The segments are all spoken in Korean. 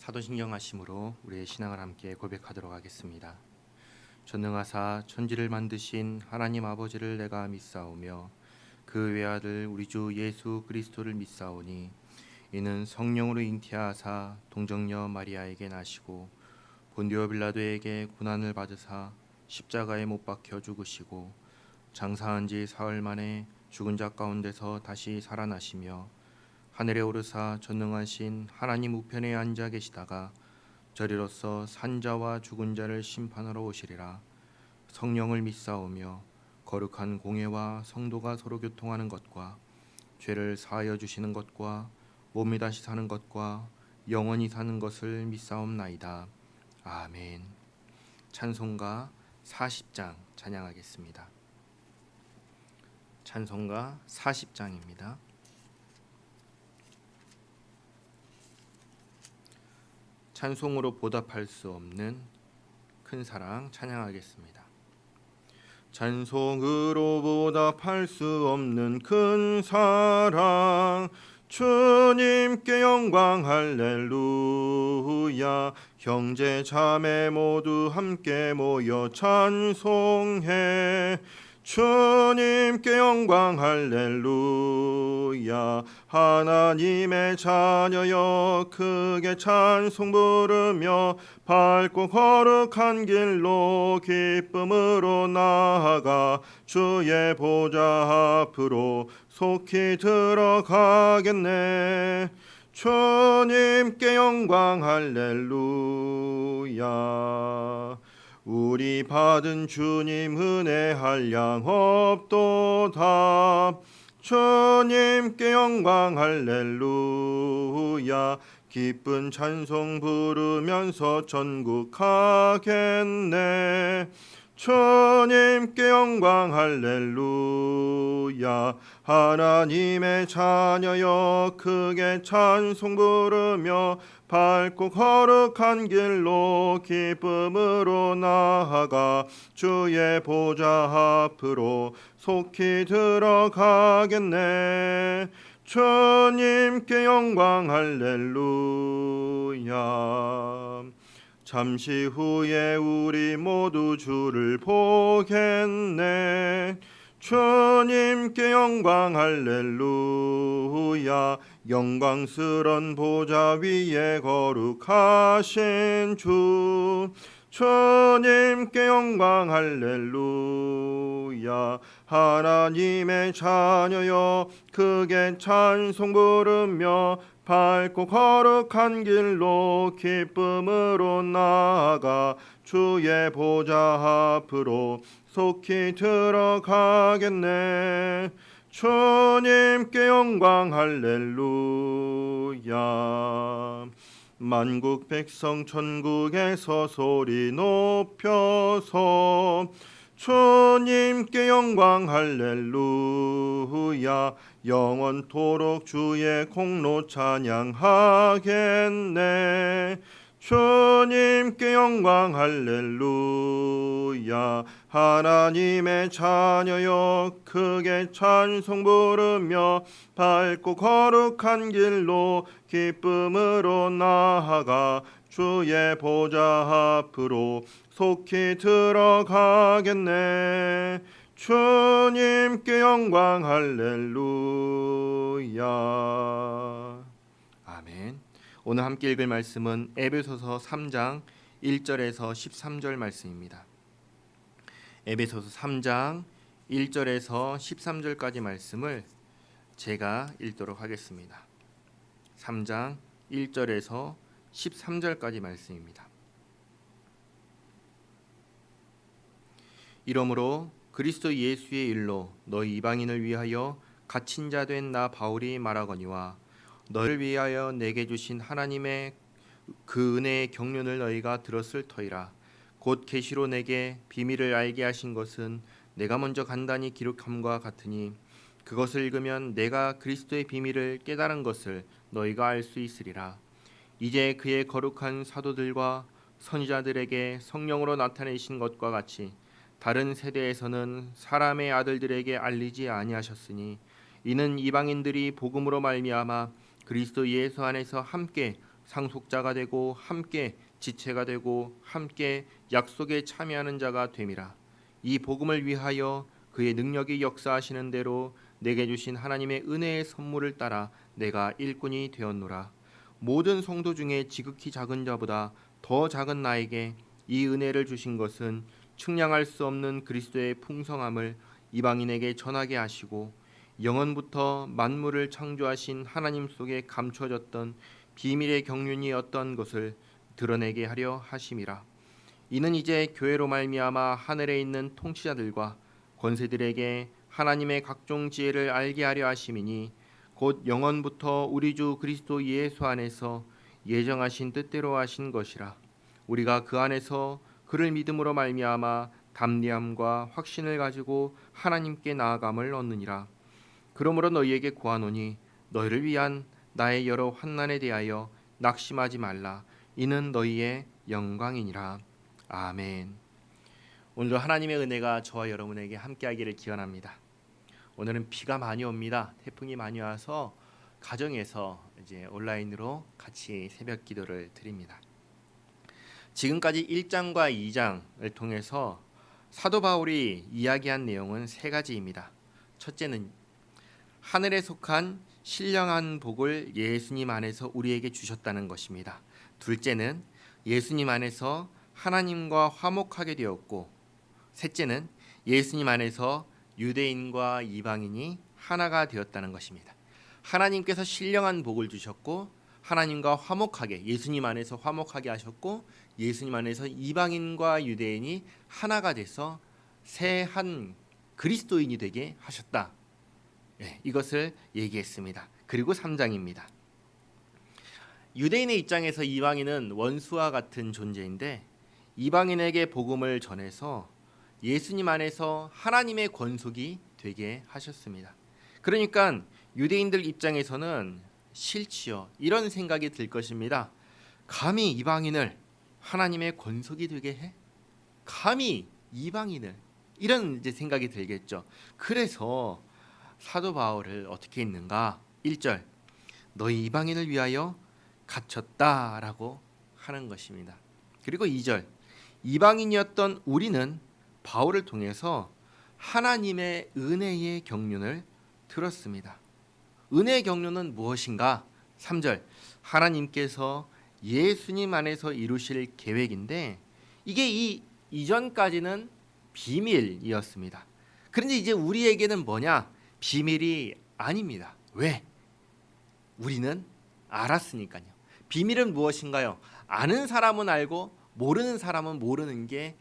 사도신경 하심으로 우리의 신앙을 함께 고백하도록 하겠습니다. 전능하사 천지를 만드신 하나님 아버지를 내가 믿사오며 그 외아들 우리 주 예수 그리스도를 믿사오니 이는 성령으로 잉태하사 동정녀 마리아에게 나시고 본디오 빌라도에게 고난을 받으사 십자가에 못 박혀 죽으시고 장사한 지 사흘 만에 죽은 자 가운데서 다시 살아나시며 하늘에 오르사 전능하신 하나님 우편에 앉아 계시다가 저리로서 산자와 죽은 자를 심판하러 오시리라. 성령을 믿사오며 거룩한 공회와 성도가 서로 교통하는 것과 죄를 사하여 주시는 것과 몸이 다시 사는 것과 영원히 사는 것을 믿사옵나이다. 아멘. 찬송가 40장 찬양하겠습니다. 찬송가 40장입니다. 찬송으로 보답할 수 없는 큰 사랑 찬양하겠습니다. 찬송으로 보답할 수 없는 큰 사랑 주님께 영광 할렐루야. 형제 자매 모두 함께 모여 찬송해 주님께 영광 할렐루야. 하나님의 자녀여 크게 찬송 부르며 밝고 거룩한 길로 기쁨으로 나아가 주의 보좌 앞으로 속히 들어가겠네. 주님께 영광 할렐루야. 우리 받은 주님 은혜 한량 없도다. 주님께 영광 할렐루야. 기쁜 찬송 부르면서 전국 가겠네. 주님께 영광 할렐루야. 하나님의 자녀여 크게 찬송 부르며 밝고 거룩한 길로 기쁨으로 나아가 주의 보좌 앞으로 속히 들어가겠네. 주님께 영광 할렐루야. 잠시 후에 우리 모두 주를 보겠네. 주님께 영광 할렐루야. 영광스런 보좌 위에 거룩하신 주 주님께 영광 할렐루야. 하나님의 자녀여 크게 찬송 부르며 밝고 거룩한 길로 기쁨으로 나아가 주의 보좌 앞으로 속히 들어가겠네. 주님께 영광 할렐루야. 만국 백성 천국에서 소리 높여서 주님께 영광 할렐루야. 영원토록 주의 공로 찬양하겠네. 주님께 영광 할렐루야. 하나님의 자녀여 크게 찬송 부르며 밝고 거룩한 길로 기쁨으로 나아가 주의 보좌 앞으로 속히 들어가겠네. 주님께 영광 할렐루야. 아멘. 오늘 함께 읽을 말씀은 에베소서 3장 1절에서 13절 말씀입니다. 에베소서 3장 1절에서 13절까지 말씀을 제가 읽도록 하겠습니다. 3장 1절에서 13절까지 말씀입니다. 이러므로 그리스도 예수의 일로 너희 이방인을 위하여 갇힌 자 된 나 바울이 말하거니와 너를 위하여 내게 주신 하나님의 그 은혜의 경륜을 너희가 들었을 터이라. 곧 계시로 내게 비밀을 알게 하신 것은 내가 먼저 간단히 기록함과 같으니 그것을 읽으면 내가 그리스도의 비밀을 깨달은 것을 너희가 알 수 있으리라. 이제 그의 거룩한 사도들과 선지자들에게 성령으로 나타내신 것과 같이 다른 세대에서는 사람의 아들들에게 알리지 아니하셨으니 이는 이방인들이 복음으로 말미암아 그리스도 예수 안에서 함께 상속자가 되고 함께 지체가 되고 함께 약속에 참여하는 자가 됨이라. 이 복음을 위하여 그의 능력이 역사하시는 대로 내게 주신 하나님의 은혜의 선물을 따라 내가 일꾼이 되었노라. 모든 성도 중에 지극히 작은 자보다 더 작은 나에게 이 은혜를 주신 것은 측량할 수 없는 그리스도의 풍성함을 이방인에게 전하게 하시고 영원부터 만물을 창조하신 하나님 속에 감춰졌던 비밀의 경륜이 어떤 것을 드러내게 하려 하심이라. 이는 이제 교회로 말미암아 하늘에 있는 통치자들과 권세들에게 하나님의 각종 지혜를 알게 하려 하심이니 곧 영원부터 우리 주 그리스도 예수 안에서 예정하신 뜻대로 하신 것이라. 우리가 그 안에서 그를 믿음으로 말미암아 담대함과 확신을 가지고 하나님께 나아감을 얻느니라. 그러므로 너희에게 구하노니 너희를 위한 나의 여러 환난에 대하여 낙심하지 말라. 이는 너희의 영광이니라. 아멘. 오늘도 하나님의 은혜가 저와 여러분에게 함께하기를 기원합니다. 오늘은 비가 많이 옵니다. 태풍이 많이 와서 가정에서 이제 온라인으로 같이 새벽 기도를 드립니다. 지금까지 1장과 2장을 통해서 사도 바울이 이야기한 내용은 세 가지입니다. 첫째는 하늘에 속한 신령한 복을 예수님 안에서 우리에게 주셨다는 것입니다. 둘째는 예수님 안에서 하나님과 화목하게 되었고, 셋째는 예수님 안에서 유대인과 이방인이 하나가 되었다는 것입니다. 하나님께서 신령한 복을 주셨고 하나님과 화목하게, 예수님 안에서 화목하게 하셨고, 예수님 안에서 이방인과 유대인이 하나가 돼서 새 한 그리스도인이 되게 하셨다. 이것을 얘기했습니다. 그리고 3장입니다. 유대인의 입장에서 이방인은 원수와 같은 존재인데 이방인에게 복음을 전해서 예수님 안에서 하나님의 권속이 되게 하셨습니다. 그러니까 유대인들 입장에서는 싫지요. 이런 생각이 들 것입니다. 감히 이방인을 하나님의 권속이 되게 해? 감히 이방인을? 이런 이제 생각이 들겠죠. 그래서 사도 바울을 어떻게 했는가? 1절 너희 이방인을 위하여 갇혔다라고 하는 것입니다. 그리고 2절 이방인이었던 우리는 바울을 통해서 하나님의 은혜의 경륜을 들었습니다. 은혜의 경륜은 무엇인가? 3절 하나님께서 예수님 안에서 이루실 계획인데 이게 이전까지는 비밀이었습니다. 그런데 이제 우리에게는 뭐냐? 비밀이 아닙니다. 왜? 우리는 알았으니까요. 비밀은 무엇인가요? 아는 사람은 알고 모르는 사람은 모르는 게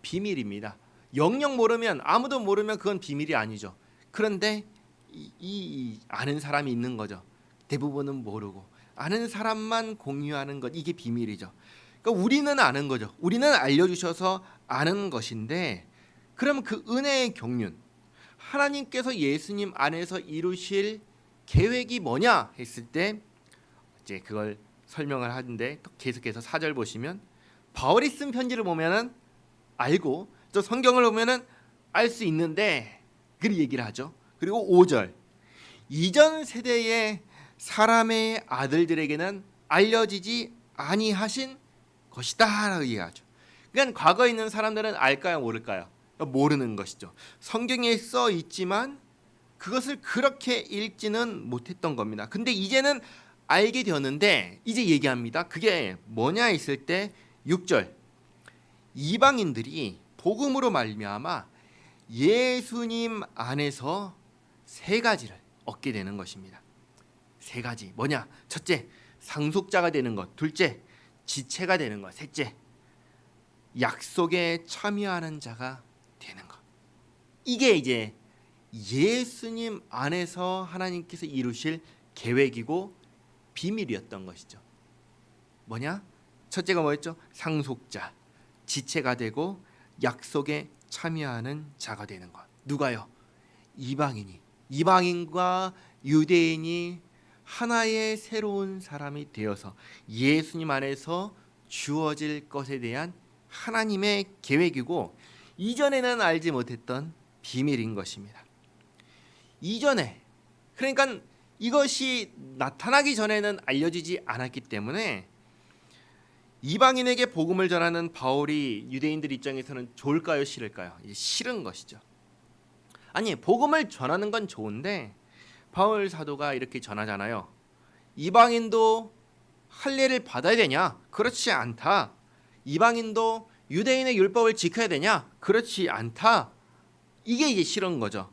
비밀입니다. 영영 모르면, 아무도 모르면 그건 비밀이 아니죠. 그런데 이 아는 사람이 있는 거죠. 대부분은 모르고 아는 사람만 공유하는 것, 이게 비밀이죠. 그러니까 우리는 아는 거죠. 우리는 알려주셔서 아는 것인데, 그럼 그 은혜의 경륜, 하나님께서 예수님 안에서 이루실 계획이 뭐냐 했을 때 이제 그걸 설명을 하는데, 또 계속해서 4절 보시면 바울이 쓴 편지를 보면은 알고 또 성경을 보면은 알 수 있는데 그 얘기를 하죠. 그리고 5절 이전 세대의 사람의 아들들에게는 알려지지 아니하신 것이다라고 얘기하죠. 그러니까 과거에 있는 사람들은 알까요, 모를까요? 모르는 것이죠. 성경에 써 있지만 그것을 그렇게 읽지는 못했던 겁니다. 근데 이제는 알게 되었는데 이제 얘기합니다. 그게 뭐냐 했을 때 6절 이방인들이 복음으로 말미암아 예수님 안에서 세 가지를 얻게 되는 것입니다. 세 가지 뭐냐? 첫째, 상속자가 되는 것. 둘째, 지체가 되는 것. 셋째, 약속에 참여하는 자가 되는 것. 이게 이제 예수님 안에서 하나님께서 이루실 계획이고 비밀이었던 것이죠. 뭐냐? 첫째가 뭐였죠? 상속자, 지체가 되고 약속에 참여하는 자가 되는 것. 누가요? 이방인이, 이방인과 유대인이 하나의 새로운 사람이 되어서 예수님 안에서 주어질 것에 대한 하나님의 계획이고 이전에는 알지 못했던 비밀인 것입니다. 이전에, 그러니까 이것이 나타나기 전에는 알려지지 않았기 때문에 이방인에게 복음을 전하는 바울이 유대인들 입장에서는 좋을까요, 싫을까요? 싫은 것이죠. 아니, 복음을 전하는 건 좋은데 바울 사도가 이렇게 전하잖아요. 이방인도 할례를 받아야 되냐? 그렇지 않다. 이방인도 유대인의 율법을 지켜야 되냐? 그렇지 않다. 이게 이제 싫은 거죠.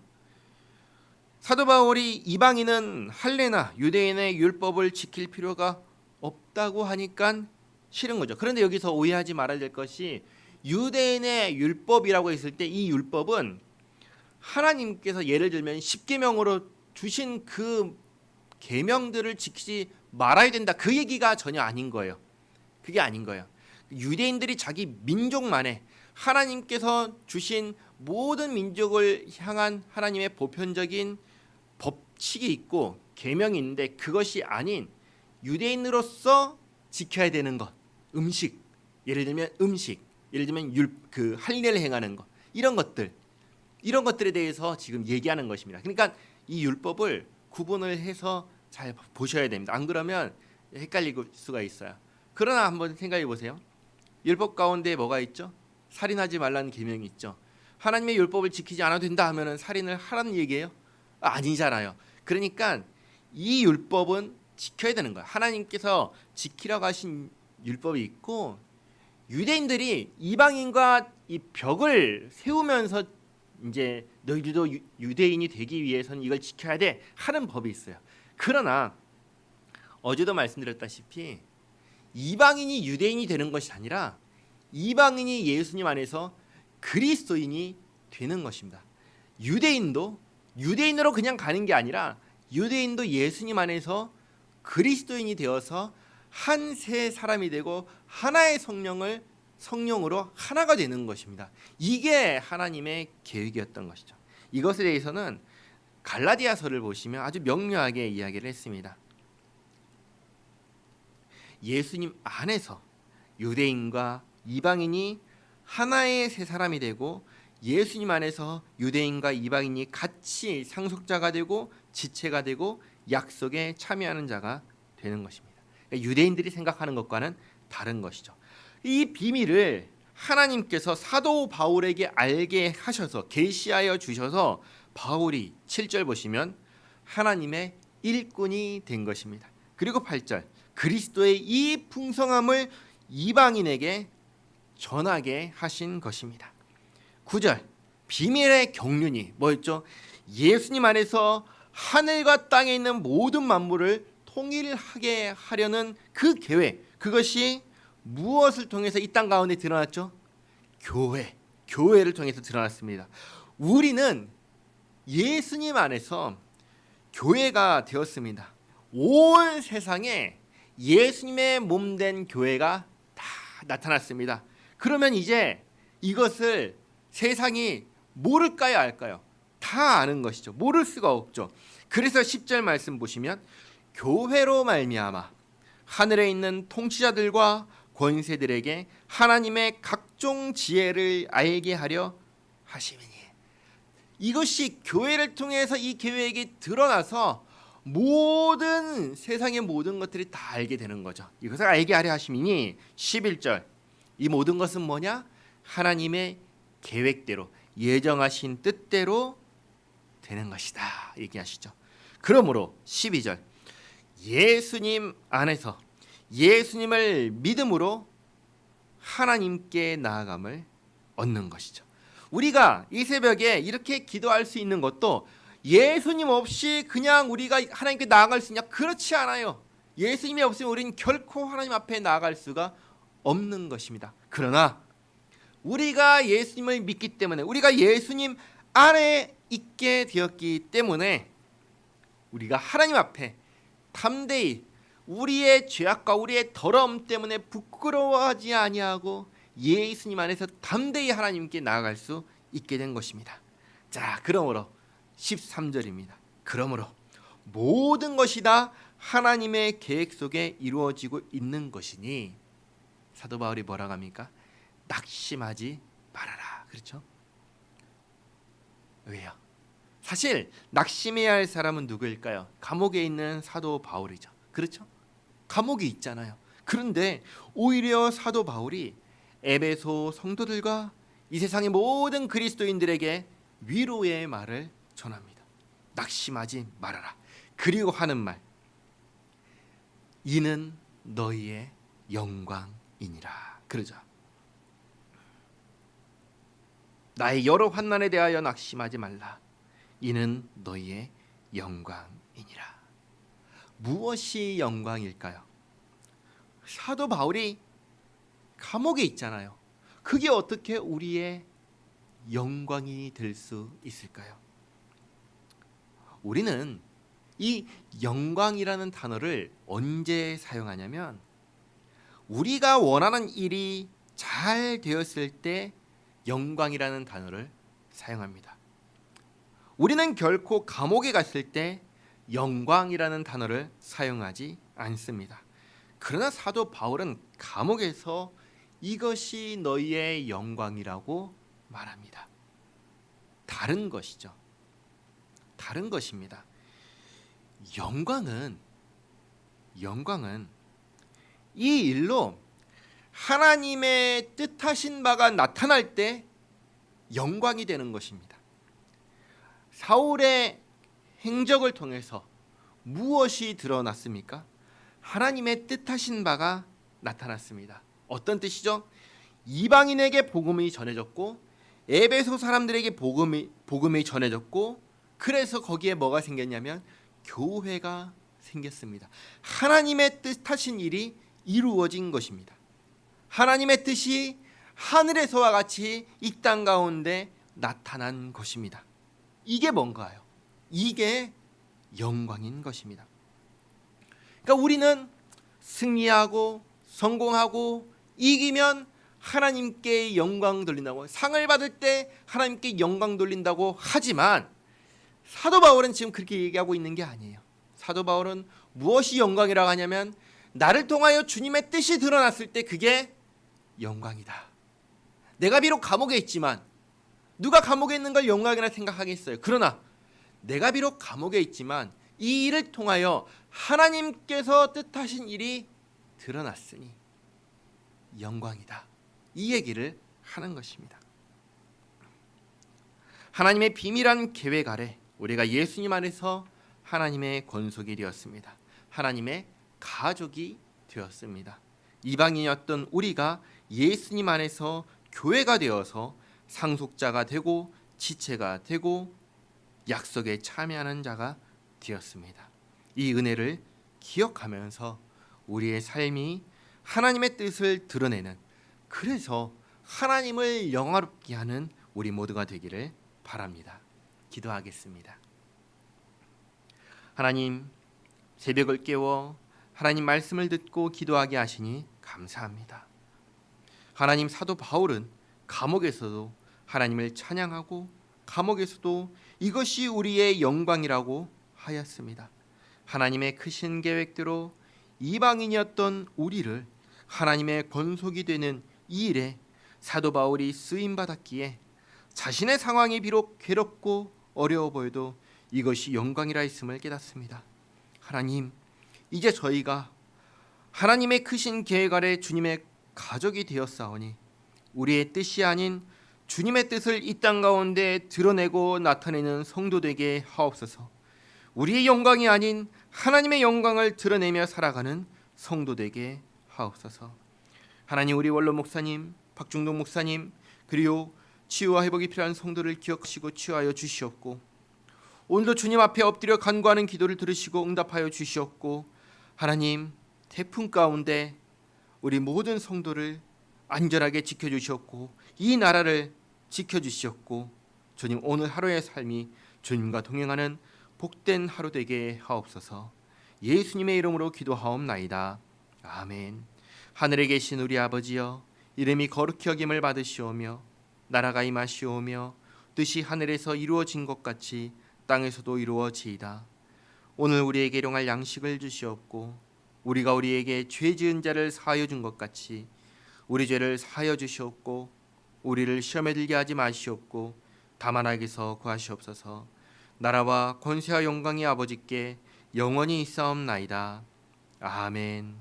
사도 바울이 이방인은 할례나 유대인의 율법을 지킬 필요가 없다고 하니까 싫은 거죠. 그런데 여기서 오해하지 말아야 될 것이 유대인의 율법이라고 했을 때 이 율법은 하나님께서 예를 들면 십계명으로 주신 그 계명들을 지키지 말아야 된다. 그 얘기가 전혀 아닌 거예요. 그게 아닌 거예요. 유대인들이 자기 민족만의 하나님께서 주신 모든 민족을 향한 하나님의 보편적인 법칙이 있고 계명이 있는데 그것이 아닌 유대인으로서 지켜야 되는 것, 음식, 예를 들면 음식, 예를 들면 그 할례를 행하는 것, 이런 것들에 대해서 지금 얘기하는 것입니다. 그러니까 이 율법을 구분을 해서 잘 보셔야 됩니다. 안 그러면 헷갈릴 수가 있어요. 그러나 한번 생각해 보세요. 율법 가운데 뭐가 있죠? 살인하지 말라는 계명이 있죠. 하나님의 율법을 지키지 않아도 된다 하면은 살인을 하라는 얘기예요? 아니잖아요. 그러니까 이 율법은 지켜야 되는 거야. 하나님께서 지키라고 하신 율법이 있고 유대인들이 이방인과 이 벽을 세우면서 이제 너희들도 유대인이 되기 위해서는 이걸 지켜야 돼 하는 법이 있어요. 그러나 어제도 말씀드렸다시피 이방인이 유대인이 되는 것이 아니라 이방인이 예수님 안에서 그리스도인이 되는 것입니다. 유대인도 유대인으로 그냥 가는 게 아니라 유대인도 예수님 안에서 그리스도인이 되어서 한 새 사람이 되고 하나의 성령으로 하나가 되는 것입니다. 이게 하나님의 계획이었던 것이죠. 이것에 대해서는 갈라디아서를 보시면 아주 명료하게 이야기를 했습니다. 예수님 안에서 유대인과 이방인이 하나의 새 사람이 되고 예수님 안에서 유대인과 이방인이 같이 상속자가 되고 지체가 되고 약속에 참여하는 자가 되는 것입니다. 그러니까 유대인들이 생각하는 것과는 다른 것이죠. 이 비밀을 하나님께서 사도 바울에게 알게 하셔서 계시하여 주셔서 바울이 7절 보시면 하나님의 일꾼이 된 것입니다. 그리고 8절 그리스도의 이 풍성함을 이방인에게 전하게 하신 것입니다. 9절 비밀의 경륜이 뭐였죠? 예수님 안에서 하늘과 땅에 있는 모든 만물을 통일하게 하려는 그 계획, 그것이 무엇을 통해서 이 땅 가운데 드러났죠? 교회를 통해서 드러났습니다. 우리는 예수님 안에서 교회가 되었습니다. 온 세상에 예수님의 몸된 교회가 다 나타났습니다. 그러면 이제 이것을 세상이 모를까요, 알까요? 다 아는 것이죠. 모를 수가 없죠. 그래서 10절 말씀 보시면 교회로 말미암아 하늘에 있는 통치자들과 권세들에게 하나님의 각종 지혜를 알게 하려 하심이니, 이것이 교회를 통해서 이 계획이 드러나서 모든 세상의 모든 것들이 다 알게 되는 거죠. 이것을 알게 하려 하심이니 11절 이 모든 것은 뭐냐? 하나님의 계획대로 예정하신 뜻대로 되는 것이다 얘기하시죠. 그러므로 12절 예수님 안에서 예수님을 믿음으로 하나님께 나아감을 얻는 것이죠. 우리가 이 새벽에 이렇게 기도할 수 있는 것도 예수님 없이 그냥 우리가 하나님께 나아갈 수 있냐? 그렇지 않아요. 예수님이 없으면 우리는 결코 하나님 앞에 나아갈 수가 없는 것입니다. 그러나 우리가 예수님을 믿기 때문에, 우리가 예수님 안에 있게 되었기 때문에 우리가 하나님 앞에 담대히 우리의 죄악과 우리의 더러움 때문에 부끄러워하지 아니하고 예수님 안에서 담대히 하나님께 나아갈 수 있게 된 것입니다. 자, 그러므로 13절입니다. 그러므로 모든 것이 다 하나님의 계획 속에 이루어지고 있는 것이니, 사도 바울이 뭐라고 합니까? 낙심하지 말아라. 그렇죠? 왜요? 사실 낙심해야 할 사람은 누구일까요? 감옥에 있는 사도 바울이죠. 그렇죠? 감옥에 있잖아요. 그런데 오히려 사도 바울이 에베소 성도들과 이 세상의 모든 그리스도인들에게 위로의 말을 전합니다. 낙심하지 말아라. 그리고 하는 말, 이는 너희의 영광이니라. 그러자 나의 여러 환난에 대하여 낙심하지 말라. 이는 너희의 영광이니라. 무엇이 영광일까요? 사도 바울이 감옥에 있잖아요. 그게 어떻게 우리의 영광이 될 수 있을까요? 우리는 이 영광이라는 단어를 언제 사용하냐면 우리가 원하는 일이 잘 되었을 때 영광이라는 단어를 사용합니다. 우리는 결코 감옥에 갔을 때 영광이라는 단어를 사용하지 않습니다. 그러나 사도 바울은 감옥에서 이것이 너희의 영광이라고 말합니다. 다른 것이죠. 다른 것입니다. 영광은 이 일로 하나님의 뜻하신 바가 나타날 때 영광이 되는 것입니다. 사울의 행적을 통해서 무엇이 드러났습니까? 하나님의 뜻하신 바가 나타났습니다. 어떤 뜻이죠? 이방인에게 복음이 전해졌고 에베소 사람들에게 복음이 전해졌고 그래서 거기에 뭐가 생겼냐면 교회가 생겼습니다. 하나님의 뜻하신 일이 이루어진 것입니다. 하나님의 뜻이 하늘에서와 같이 이 땅 가운데 나타난 것입니다. 이게 뭔가요? 이게 영광인 것입니다. 그러니까 우리는 승리하고 성공하고 이기면 하나님께 영광 돌린다고, 상을 받을 때 하나님께 영광 돌린다고 하지만 사도 바울은 지금 그렇게 얘기하고 있는 게 아니에요. 사도 바울은 무엇이 영광이라고 하냐면 나를 통하여 주님의 뜻이 드러났을 때 그게 영광이다. 내가 비록 감옥에 있지만 누가 감옥에 있는 걸 영광이라 생각하겠어요. 그러나 내가 비록 감옥에 있지만 이 일을 통하여 하나님께서 뜻하신 일이 드러났으니 영광이다. 이 얘기를 하는 것입니다. 하나님의 비밀한 계획 아래 우리가 예수님 안에서 하나님의 권속이 되었습니다. 하나님의 가족이 되었습니다. 이방인이었던 우리가 예수님 안에서 교회가 되어서 상속자가 되고 지체가 되고 약속에 참여하는 자가 되었습니다. 이 은혜를 기억하면서 우리의 삶이 하나님의 뜻을 드러내는, 그래서 하나님을 영화롭게 하는 우리 모두가 되기를 바랍니다. 기도하겠습니다. 하나님, 새벽을 깨워 하나님 말씀을 듣고 기도하게 하시니 감사합니다. 하나님, 사도 바울은 감옥에서도 하나님을 찬양하고 감옥에서도 이것이 우리의 영광이라고 하였습니다. 하나님의 크신 계획대로 이방인이었던 우리를 하나님의 권속이 되는 이 일에 사도 바울이 쓰임 받았기에 자신의 상황이 비록 괴롭고 어려워 보여도 이것이 영광이라 했음을 깨닫습니다. 하나님, 이제 저희가 하나님의 크신 계획 아래 주님의 가족이 되었사오니 우리의 뜻이 아닌 주님의 뜻을 이 땅 가운데 드러내고 나타내는 성도 되게 하옵소서. 우리의 영광이 아닌 하나님의 영광을 드러내며 살아가는 성도 되게 하옵소서. 하나님, 우리 원로 목사님, 박중동 목사님, 그리고 치유와 회복이 필요한 성도를 기억하시고 치유하여 주시옵고, 오늘도 주님 앞에 엎드려 간구하는 기도를 들으시고 응답하여 주시옵고, 하나님, 태풍 가운데 우리 모든 성도를 안전하게 지켜주시옵고 이 나라를 지켜주시옵고, 주님, 오늘 하루의 삶이 주님과 동행하는 복된 하루 되게 하옵소서. 예수님의 이름으로 기도하옵나이다. 아멘. 하늘에 계신 우리 아버지여, 이름이 거룩히 여김을 받으시오며 나라가 임하시오며 뜻이 하늘에서 이루어진 것 같이 땅에서도 이루어지이다. 오늘 우리에게 일용할 양식을 주시옵고 우리가 우리에게 죄 지은 자를 사하여 준 것 같이 우리 죄를 사하여 주시옵고 우리를 시험에 들게 하지 마시옵고 다만 악에서 구하시옵소서. 나라와 권세와 영광이 아버지께 영원히 있사옵나이다. 아멘.